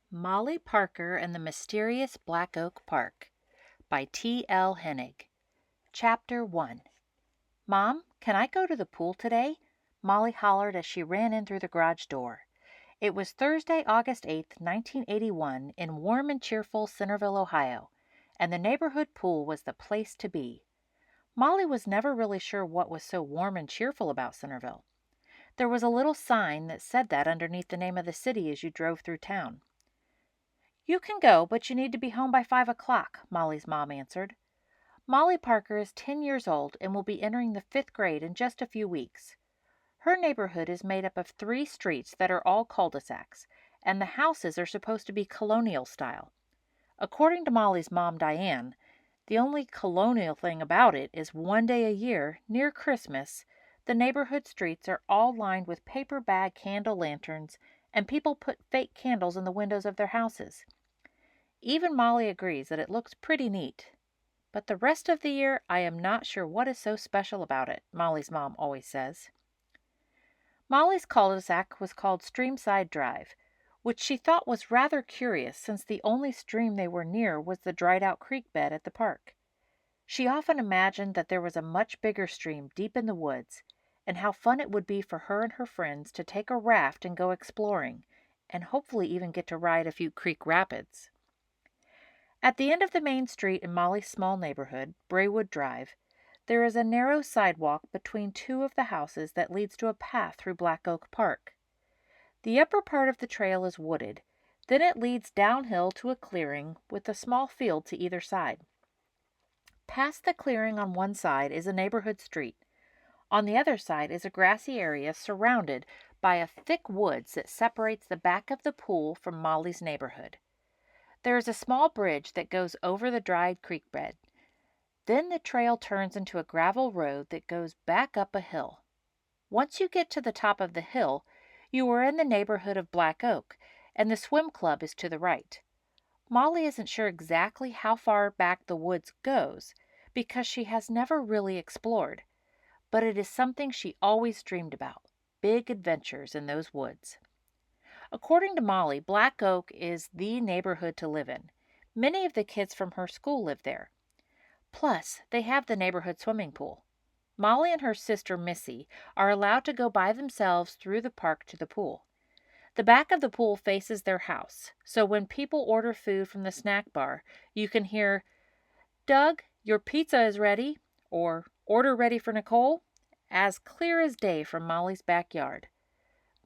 Molly Parker and the Mysterious Black Oak Park by T.L. Hennig. Chapter 1. "Mom, can I go to the pool today?" Molly hollered as she ran in through the garage door. It was Thursday, August 8th, 1981, in warm and cheerful Centerville, Ohio, and the neighborhood pool was the place to be. Molly was never really sure what was so warm and cheerful about Centerville. There was a little sign that said that underneath the name of the city as you drove through town. "You can go, but you need to be home by 5 o'clock," Molly's mom answered. Molly Parker is 10 years old and will be entering the 5th grade in just a few weeks. Her neighborhood is made up of 3 streets that are all cul-de-sacs, and the houses are supposed to be colonial style. According to Molly's mom, Diane, the only colonial thing about it is one day a year, near Christmas, the neighborhood streets are all lined with paper bag candle lanterns, and people put fake candles in the windows of their houses. Even Molly agrees that it looks pretty neat. But the rest of the year, I am not sure what is so special about it, Molly's mom always says. Molly's cul-de-sac was called Streamside Drive, which she thought was rather curious since the only stream they were near was the dried-out creek bed at the park. She often imagined that there was a much bigger stream deep in the woods, and how fun it would be for her and her friends to take a raft and go exploring, and hopefully even get to ride a few creek rapids. At the end of the main street in Molly's small neighborhood, Braywood Drive, there is a narrow sidewalk between 2 of the houses that leads to a path through Black Oak Park. The upper part of the trail is wooded, then it leads downhill to a clearing with a small field to either side. Past the clearing on one side is a neighborhood street. On the other side is a grassy area surrounded by a thick woods that separates the back of the pool from Molly's neighborhood. There is a small bridge that goes over the dried creek bed. Then the trail turns into a gravel road that goes back up a hill. Once you get to the top of the hill, you are in the neighborhood of Black Oak, and the swim club is to the right. Molly isn't sure exactly how far back the woods goes because she has never really explored, but it is something she always dreamed about, big adventures in those woods. According to Molly, Black Oak is the neighborhood to live in. Many of the kids from her school live there. Plus, they have the neighborhood swimming pool. Molly and her sister Missy are allowed to go by themselves through the park to the pool. The back of the pool faces their house, so when people order food from the snack bar, you can hear, "Doug, your pizza is ready," or "Order ready for Nicole," as clear as day from Molly's backyard.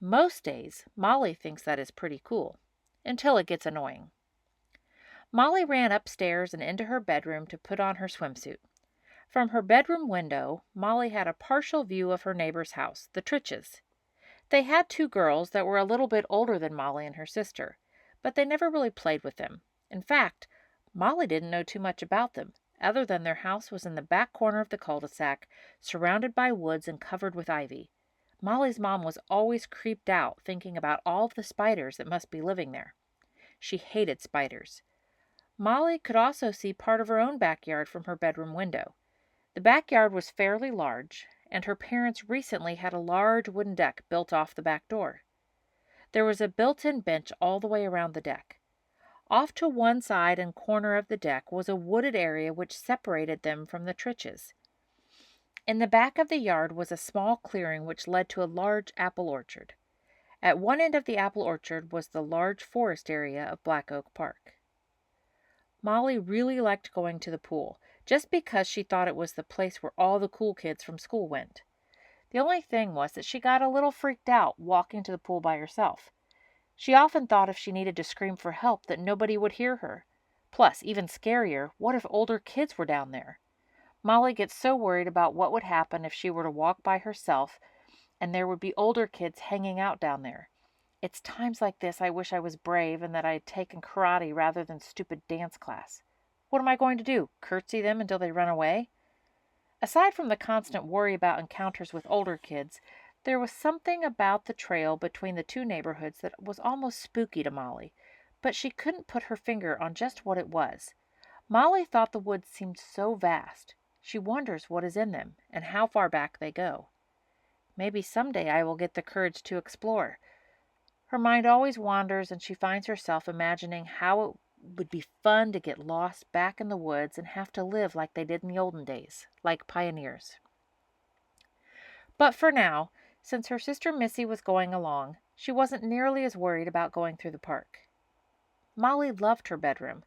Most days, Molly thinks that is pretty cool, until it gets annoying. Molly ran upstairs and into her bedroom to put on her swimsuit. From her bedroom window, Molly had a partial view of her neighbor's house, the Tritches. They had 2 girls that were a little bit older than Molly and her sister, but they never really played with them. In fact, Molly didn't know too much about them, other than their house was in the back corner of the cul-de-sac, surrounded by woods and covered with ivy. Molly's mom was always creeped out thinking about all of the spiders that must be living there. She hated spiders. Molly could also see part of her own backyard from her bedroom window. The backyard was fairly large, and her parents recently had a large wooden deck built off the back door. There was a built-in bench all the way around the deck. Off to one side and corner of the deck was a wooded area which separated them from the Tritches. In the back of the yard was a small clearing which led to a large apple orchard. At one end of the apple orchard was the large forest area of Black Oak Park. Molly really liked going to the pool, just because she thought it was the place where all the cool kids from school went. The only thing was that she got a little freaked out walking to the pool by herself. She often thought if she needed to scream for help that nobody would hear her. Plus, even scarier, what if older kids were down there? Molly gets so worried about what would happen if she were to walk by herself and there would be older kids hanging out down there. It's times like this I wish I was brave and that I had taken karate rather than stupid dance class. What am I going to do? Curtsy them until they run away? Aside from the constant worry about encounters with older kids, there was something about the trail between the 2 neighborhoods that was almost spooky to Molly, but she couldn't put her finger on just what it was. Molly thought the woods seemed so vast. She wonders what is in them and how far back they go. Maybe someday I will get the courage to explore. Her mind always wanders, and she finds herself imagining how it would be fun to get lost back in the woods and have to live like they did in the olden days, like pioneers. But for now, since her sister Missy was going along, she wasn't nearly as worried about going through the park. Molly loved her bedroom.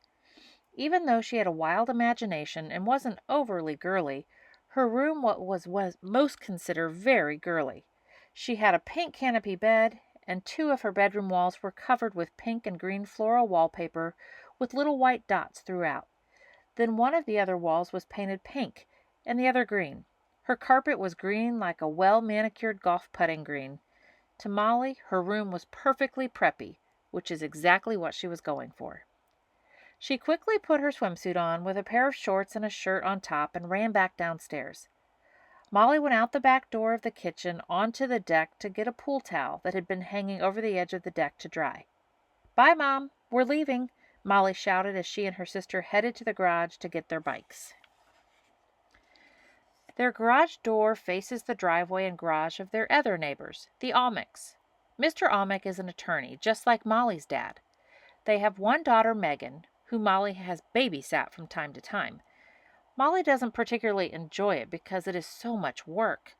Even though she had a wild imagination and wasn't overly girly, her room was most considered very girly. She had a pink canopy bed, and two of her bedroom walls were covered with pink and green floral wallpaper with little white dots throughout. Then one of the other walls was painted pink, and the other green. Her carpet was green like a well-manicured golf putting green. To Molly, her room was perfectly preppy, which is exactly what she was going for. She quickly put her swimsuit on with a pair of shorts and a shirt on top and ran back downstairs. Molly went out the back door of the kitchen onto the deck to get a pool towel that had been hanging over the edge of the deck to dry. "Bye, Mom. We're leaving," Molly shouted as she and her sister headed to the garage to get their bikes. Their garage door faces the driveway and garage of their other neighbors, the Almecks. Mr. Almec is an attorney, just like Molly's dad. They have one daughter, Megan, who Molly has babysat from time to time. Molly doesn't particularly enjoy it because it is so much work.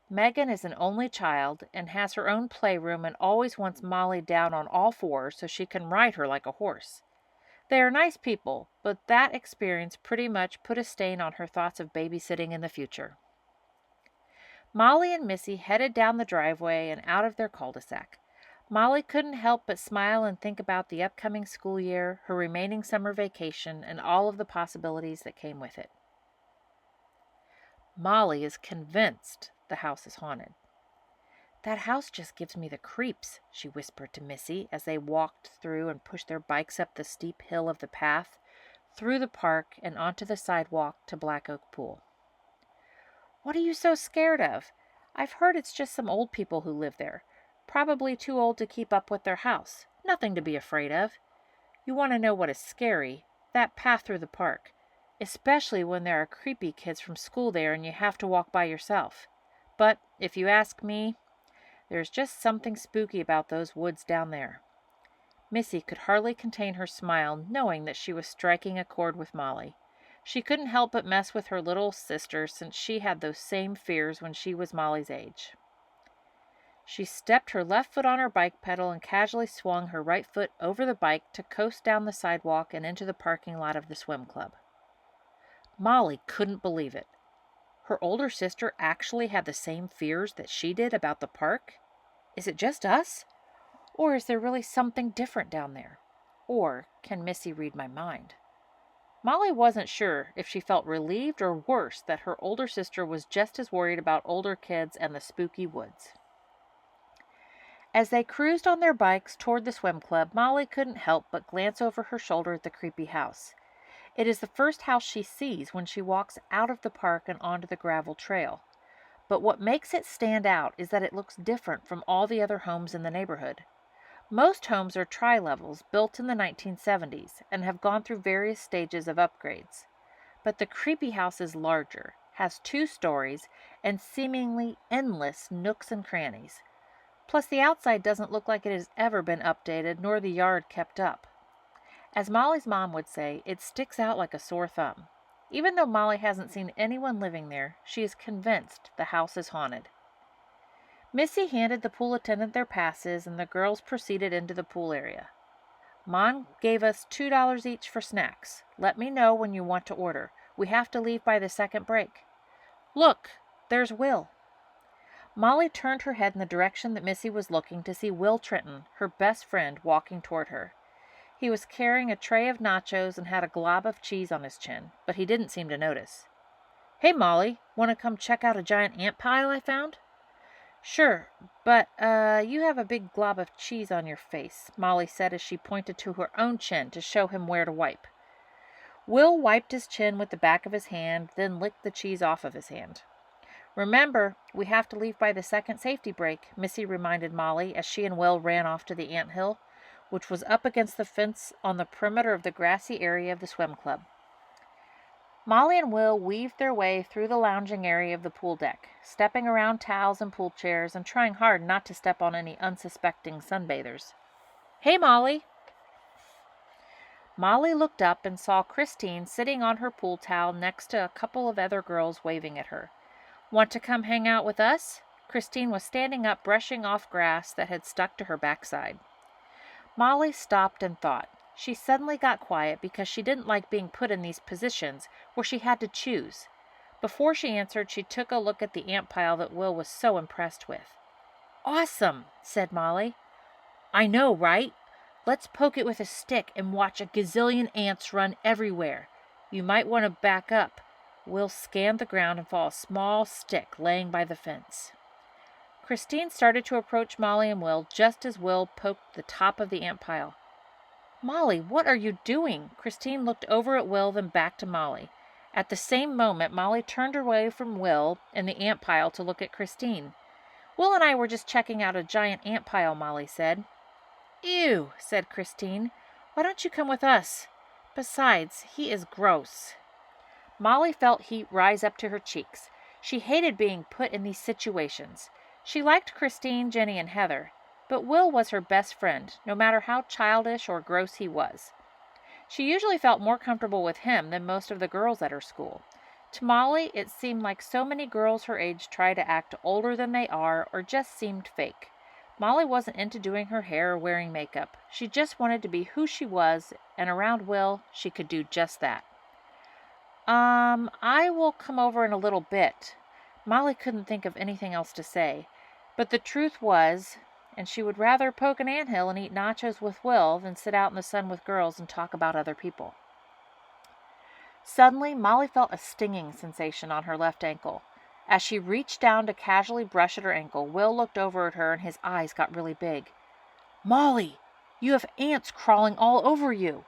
Megan is an only child and has her own playroom and always wants Molly down on all fours so she can ride her like a horse. They are nice people, but that experience pretty much put a stain on her thoughts of babysitting in the future. Molly and Missy headed down the driveway and out of their cul-de-sac. Molly couldn't help but smile and think about the upcoming school year, her remaining summer vacation, and all of the possibilities that came with it. Molly is convinced the house is haunted. "That house just gives me the creeps," she whispered to Missy as they walked through and pushed their bikes up the steep hill of the path, through the park, and onto the sidewalk to Black Oak Pool. "What are you so scared of? I've heard it's just some old people who live there. Probably too old to keep up with their house. Nothing to be afraid of. You want to know what is scary? That path through the park. Especially when there are creepy kids from school there and you have to walk by yourself. But if you ask me, there's just something spooky about those woods down there." Missy could hardly contain her smile, knowing that she was striking a chord with Molly. She couldn't help but mess with her little sister since she had those same fears when she was Molly's age. She stepped her left foot on her bike pedal and casually swung her right foot over the bike to coast down the sidewalk and into the parking lot of the swim club. Molly couldn't believe it. Her older sister actually had the same fears that she did about the park? Is it just us? Or is there really something different down there? Or can Missy read my mind? Molly wasn't sure if she felt relieved or worse that her older sister was just as worried about older kids and the spooky woods. As they cruised on their bikes toward the swim club, Molly couldn't help but glance over her shoulder at the creepy house. It is the first house she sees when she walks out of the park and onto the gravel trail. But what makes it stand out is that it looks different from all the other homes in the neighborhood. Most homes are tri-levels built in the 1970s and have gone through various stages of upgrades. But the creepy house is larger, has 2 stories, and seemingly endless nooks and crannies. Plus, the outside doesn't look like it has ever been updated, nor the yard kept up. As Molly's mom would say, it sticks out like a sore thumb. Even though Molly hasn't seen anyone living there, she is convinced the house is haunted. Missy handed the pool attendant their passes, and the girls proceeded into the pool area. "Mom gave us $2 each for snacks. Let me know when you want to order. We have to leave by the second break." "Look, there's Will." Molly turned her head in the direction that Missy was looking to see Will Trenton, her best friend, walking toward her. He was carrying a tray of nachos and had a glob of cheese on his chin, but he didn't seem to notice. "Hey, Molly, want to come check out a giant ant pile I found?" "Sure, but, you have a big glob of cheese on your face," Molly said as she pointed to her own chin to show him where to wipe. Will wiped his chin with the back of his hand, then licked the cheese off of his hand. "Remember, we have to leave by the second safety break," Missy reminded Molly as she and Will ran off to the anthill, which was up against the fence on the perimeter of the grassy area of the swim club. Molly and Will weaved their way through the lounging area of the pool deck, stepping around towels and pool chairs and trying hard not to step on any unsuspecting sunbathers. "Hey, Molly!" Molly looked up and saw Christine sitting on her pool towel next to a couple of other girls waving at her. "Want to come hang out with us?" Christine was standing up, brushing off grass that had stuck to her backside. Molly stopped and thought. She suddenly got quiet because she didn't like being put in these positions where she had to choose. Before she answered, she took a look at the ant pile that Will was so impressed with. "Awesome," said Molly. "I know, right? Let's poke it with a stick and watch a gazillion ants run everywhere. You might want to back up." Will scanned the ground and saw a small stick laying by the fence. Christine started to approach Molly and Will just as Will poked the top of the ant pile. "Molly, what are you doing?" Christine looked over at Will, then back to Molly. At the same moment, Molly turned away from Will in the ant pile to look at Christine. "Will and I were just checking out a giant ant pile," Molly said. "Ew," said Christine. "Why don't you come with us? Besides, he is gross." Molly felt heat rise up to her cheeks. She hated being put in these situations. She liked Christine, Jenny, and Heather, but Will was her best friend, no matter how childish or gross he was. She usually felt more comfortable with him than most of the girls at her school. To Molly, it seemed like so many girls her age try to act older than they are or just seemed fake. Molly wasn't into doing her hair or wearing makeup. She just wanted to be who she was, and around Will, she could do just that. I will come over in a little bit." Molly couldn't think of anything else to say. But the truth was, and she would rather poke an anthill and eat nachos with Will than sit out in the sun with girls and talk about other people. Suddenly, Molly felt a stinging sensation on her left ankle. As she reached down to casually brush at her ankle, Will looked over at her and his eyes got really big. "Molly, you have ants crawling all over you."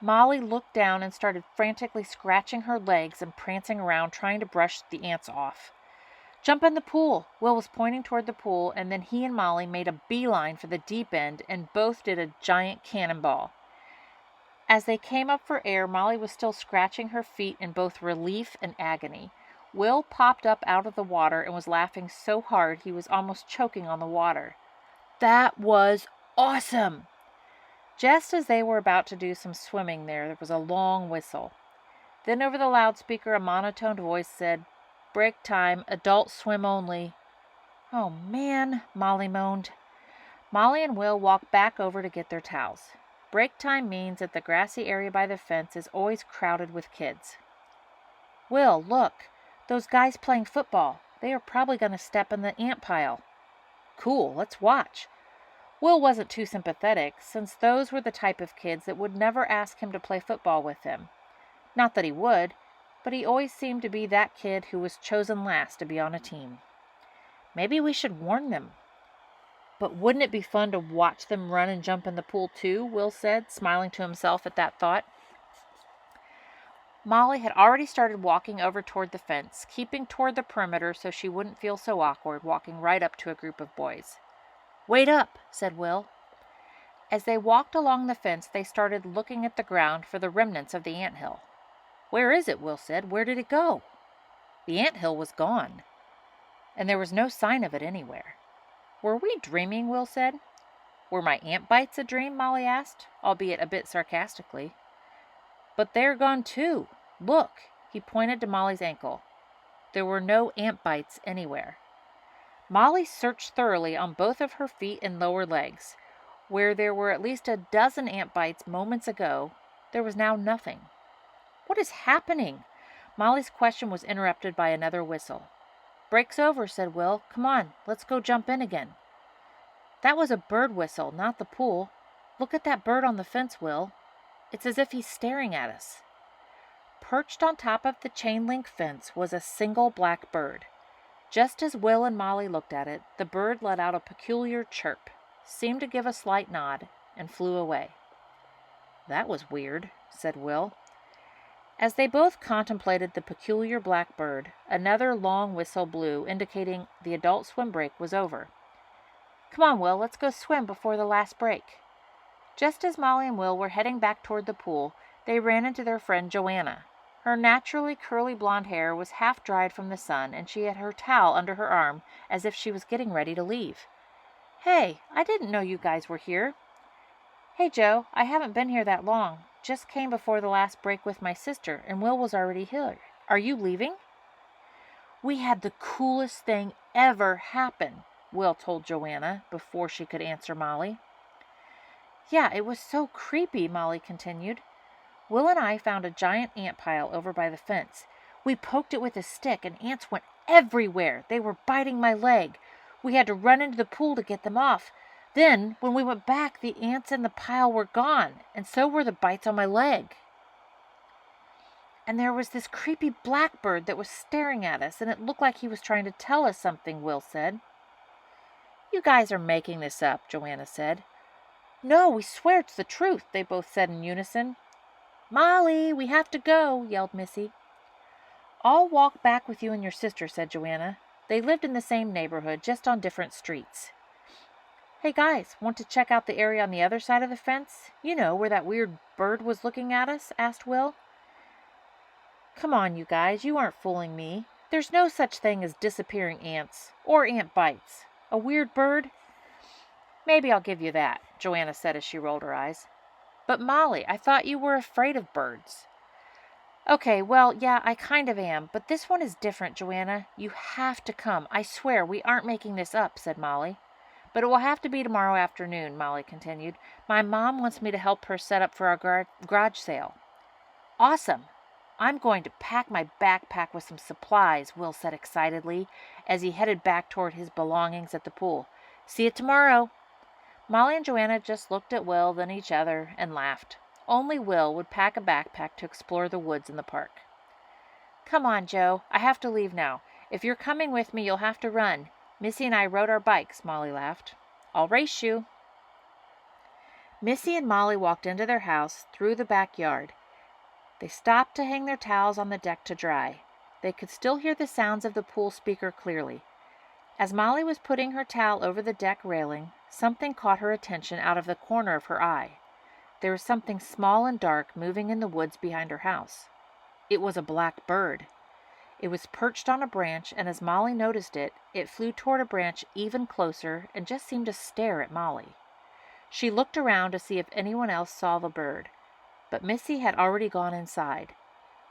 Molly looked down and started frantically scratching her legs and prancing around trying to brush the ants off. "Jump in the pool." Will was pointing toward the pool, and then he and Molly made a beeline for the deep end and both did a giant cannonball. As they came up for air, Molly was still scratching her feet in both relief and agony. Will popped up out of the water and was laughing so hard he was almost choking on the water. "That was awesome!" Just as they were about to do some swimming there was a long whistle. Then over the loudspeaker a monotoned voice said, "Break time, adult swim only." "Oh, man," Molly moaned. Molly and Will walked back over to get their towels. Break time means that the grassy area by the fence is always crowded with kids. "Will, look, those guys playing football. They are probably going to step in the ant pile." "Cool, let's watch." Will wasn't too sympathetic, since those were the type of kids that would never ask him to play football with them. Not that he would, but he always seemed to be that kid who was chosen last to be on a team. "Maybe we should warn them." "But wouldn't it be fun to watch them run and jump in the pool too?" Will said, smiling to himself at that thought. Molly had already started walking over toward the fence, keeping toward the perimeter so she wouldn't feel so awkward walking right up to a group of boys. "Wait up," said Will. As they walked along the fence, they started looking at the ground for the remnants of the anthill. "Where is it?" Will said. "Where did it go?" The anthill was gone, and there was no sign of it anywhere. "Were we dreaming?" Will said. "Were my ant bites a dream?" Molly asked, albeit a bit sarcastically. "But they're gone too. Look," he pointed to Molly's ankle. There were no ant bites anywhere. Molly searched thoroughly on both of her feet and lower legs. Where there were at least a dozen ant bites moments ago, there was now nothing. "What is happening?" Molly's question was interrupted by another whistle. "Break's over," said Will. "Come on, let's go jump in again." That was a bird whistle, not the pool. "Look at that bird on the fence, Will. It's as if he's staring at us." Perched on top of the chain-link fence was a single black bird. Just as Will and Molly looked at it, the bird let out a peculiar chirp, seemed to give a slight nod, and flew away. "That was weird," said Will. As they both contemplated the peculiar black bird, another long whistle blew, indicating the adult swim break was over. "Come on, Will, let's go swim before the last break." Just as Molly and Will were heading back toward the pool, they ran into their friend Joanna. Her naturally curly blonde hair was half dried from the sun, and she had her towel under her arm as if she was getting ready to leave. "Hey, I didn't know you guys were here." "Hey, Joe, I haven't been here that long. Just came before the last break with my sister, and Will was already here. Are you leaving?" "We had the coolest thing ever happen," Will told Joanna before she could answer Molly. "Yeah, it was so creepy," Molly continued. "Will and I found a giant ant pile over by the fence. We poked it with a stick, and ants went everywhere. They were biting my leg. We had to run into the pool to get them off. Then, when we went back, the ants in the pile were gone, and so were the bites on my leg. And there was this creepy blackbird that was staring at us, and it looked like he was trying to tell us something," Will said. "You guys are making this up," Joanna said. "No, we swear it's the truth," they both said in unison. "Molly, we have to go," yelled Missy. "I'll walk back with you and your sister," said Joanna. They lived in the same neighborhood, just on different streets. "Hey guys, want to check out the area on the other side of the fence? You know, where that weird bird was looking at us?" asked Will. "Come on, you guys, you aren't fooling me. There's no such thing as disappearing ants, or ant bites. A weird bird? Maybe I'll give you that," Joanna said as she rolled her eyes. "But Molly, I thought you were afraid of birds." "Okay, well, yeah, I kind of am, but this one is different, Joanna. You have to come. I swear we aren't making this up," said Molly. "But it will have to be tomorrow afternoon," Molly continued. "My mom wants me to help her set up for our garage sale." "Awesome. I'm going to pack my backpack with some supplies," Will said excitedly as he headed back toward his belongings at the pool. "See you tomorrow." Molly and Joanna just looked at Will, then each other, and laughed. Only Will would pack a backpack to explore the woods in the park. "Come on, Joe. I have to leave now. If you're coming with me, you'll have to run. Missy and I rode our bikes," Molly laughed. "I'll race you." Missy and Molly walked into their house through the backyard. They stopped to hang their towels on the deck to dry. They could still hear the sounds of the pool speaker clearly. As Molly was putting her towel over the deck railing, something caught her attention out of the corner of her eye. There was something small and dark moving in the woods behind her house. It was a black bird. It was perched on a branch, and as Molly noticed it, it flew toward a branch even closer and just seemed to stare at Molly. She looked around to see if anyone else saw the bird, but Missy had already gone inside.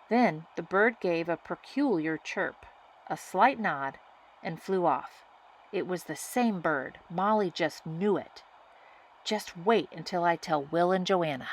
Then the bird gave a peculiar chirp, a slight nod, and flew off. It was the same bird. Molly just knew it. Just wait until I tell Will and Joanna.